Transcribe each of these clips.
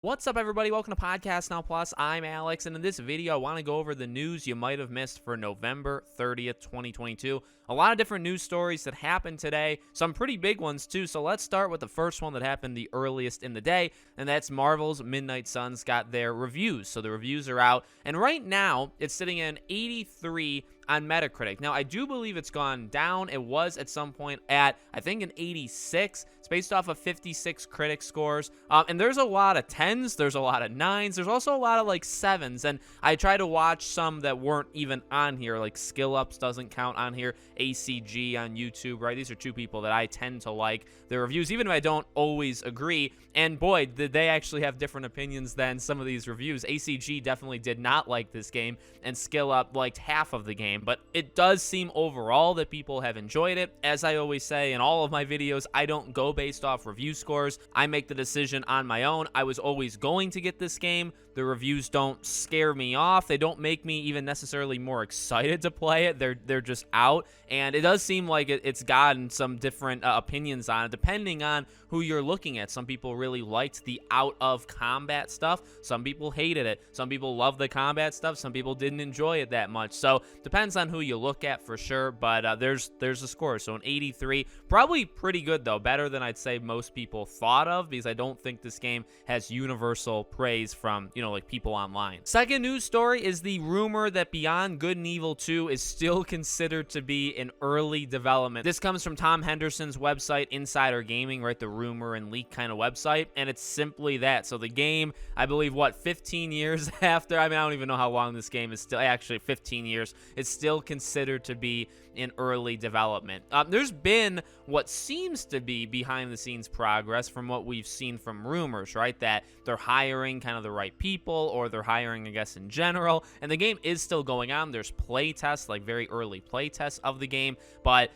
What's up, everybody? Welcome to Podcast Now Plus. I'm Alex, and in this video, I want to go over the news you might have missed for November 30th, 2022. A lot of different news stories that happened today, some pretty big ones too. So let's start with the first one that happened the earliest in the day, and that's Marvel's Midnight Suns got their reviews. So the reviews are out, and right now, it's sitting in 83 on Metacritic. Now, I do believe it's gone down. It was at some point at, I think, an 86. It's based off of 56 critic scores. And there's a lot of 10s. There's a lot of 9s. There's also a lot of, like, 7s. And I try to watch some that weren't even on here. Like, Skill Ups doesn't count on here. ACG on YouTube, right? These are two people that I tend to like their reviews, even if I don't always agree. And boy, did they actually have different opinions than some of these reviews. ACG definitely did not like this game, and Skill Up liked half of the game. But it does seem overall that people have enjoyed it. As I always say in all of my videos, I don't go based off review scores. I make the decision on my own. I was always going to get this game. The reviews don't scare me off. They don't make me even necessarily more excited to play it. They're just out. And it does seem like it's gotten some different opinions on it, depending on who you're looking at. Some people really liked the out-of-combat stuff. Some people hated it. Some people love the combat stuff. Some people didn't enjoy it that much. So depends on who you look at for sure. But there's a score. So an 83. Probably pretty good, though. Better than I'd say most people thought of, because I don't think this game has universal praise from, like people online. Second news story is the rumor that Beyond Good and Evil 2 is still considered to be in early development. This comes from Tom Henderson's website, Insider Gaming, right? The rumor and leak kind of website. And it's simply that. So the game, I believe, 15 years after? I don't even know how long this game is still. Actually, 15 years. It's still considered to be in early development. There's been what seems to be behind the scenes progress from what we've seen from rumors, right? That they're hiring kind of the right people, or they're hiring, I guess, in general. And the game is still going on. There's play tests, like very early play tests of the game, but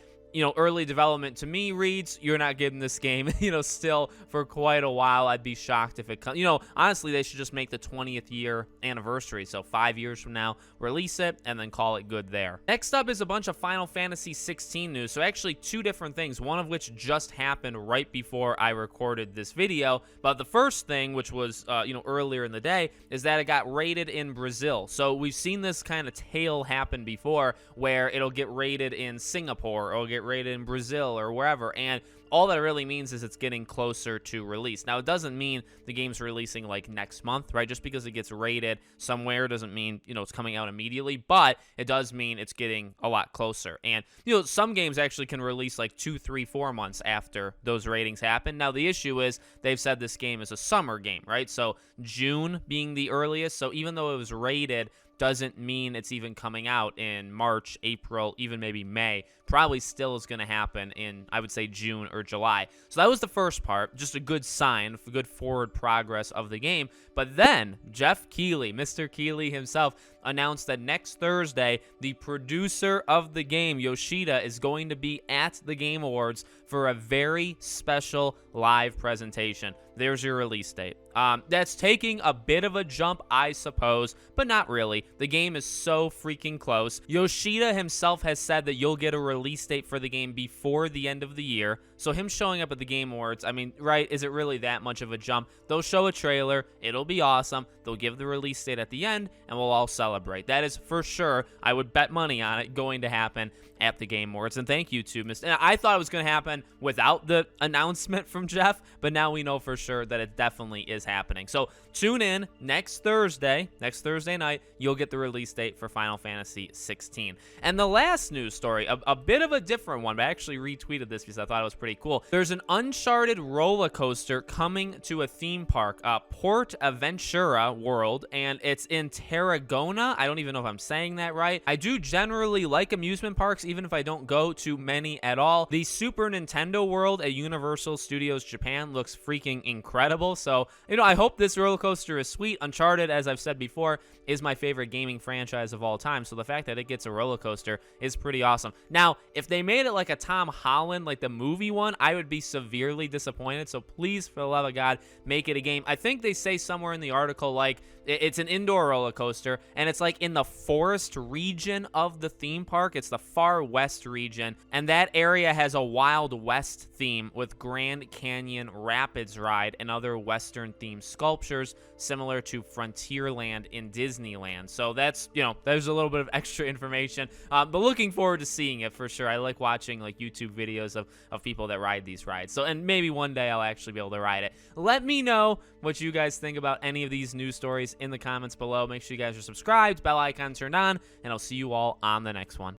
early development to me reads, you're not getting this game, still for quite a while. I'd be shocked if it comes. Honestly, they should just make the 20th year anniversary. So 5 years from now, release it and then call it good there. Next up is a bunch of Final Fantasy 16 news. So actually two different things, one of which just happened right before I recorded this video. But the first thing, which was, earlier in the day, is that it got rated in Brazil. So we've seen this kind of tale happen before, where it'll get rated in Singapore, or it'll get rated in Brazil or wherever, and all that really means is it's getting closer to release. Now, it doesn't mean the game's releasing like next month, right? Just because it gets rated somewhere doesn't mean, it's coming out immediately, but it does mean it's getting a lot closer. And, some games actually can release like 2, 3, 4 months after those ratings happen. Now, the issue is they've said this game is a summer game, right? So June being the earliest. So even though it was rated, doesn't mean it's even coming out in March, April, even maybe May. Probably still is going to happen in, I would say, June or July. So that was the first part, just a good sign, a good forward progress of the game. But then Jeff Keighley, Mr. Keighley himself, announced that next Thursday, the producer of the game, Yoshida, is going to be at the Game Awards for a very special live presentation. There's your release date. That's taking a bit of a jump, I suppose, but not really. The game is so freaking close. Yoshida himself has said that you'll get a release date for the game before the end of the year. So him showing up at the Game Awards, right, is it really that much of a jump? They'll show a trailer. It'll be awesome. They'll give the release date at the end, and we'll all celebrate. That is for sure, I would bet money on it, going to happen at the Game Awards. And thank you to Mr. And I thought it was going to happen without the announcement from Jeff, but now we know for sure that it definitely is happening. So tune in next Thursday night, you'll get the release date for Final Fantasy 16. And the last news story, a bit of a different one, but I actually retweeted this because I thought it was pretty cool. There's an Uncharted Rollercoaster coming to a theme park, Port Aventura World, and it's in Tarragona. I don't even know if I'm saying that right. I do generally like amusement parks, even if I don't go to many at all. The Super Nintendo World at Universal Studios Japan looks freaking incredible. So, I hope this roller coaster is sweet. Uncharted, as I've said before, is my favorite gaming franchise of all time. So the fact that it gets a roller coaster is pretty awesome. Now, if they made it like a Tom Holland, like the movie one, I would be severely disappointed. So please, for the love of God, make it a game. I think they say somewhere in the article, like, it's an indoor roller coaster, and it's like in the forest region of the theme park. It's the far west region, and that area has a Wild West theme with Grand Canyon Rapids ride ride and other Western-themed sculptures similar to Frontierland in Disneyland. So that's, there's a little bit of extra information, but looking forward to seeing it for sure. I like watching like YouTube videos of people that ride these rides. So, and maybe one day I'll actually be able to ride it. Let me know what you guys think about any of these news stories in the comments below. Make sure you guys are subscribed, bell icon turned on, and I'll see you all on the next one.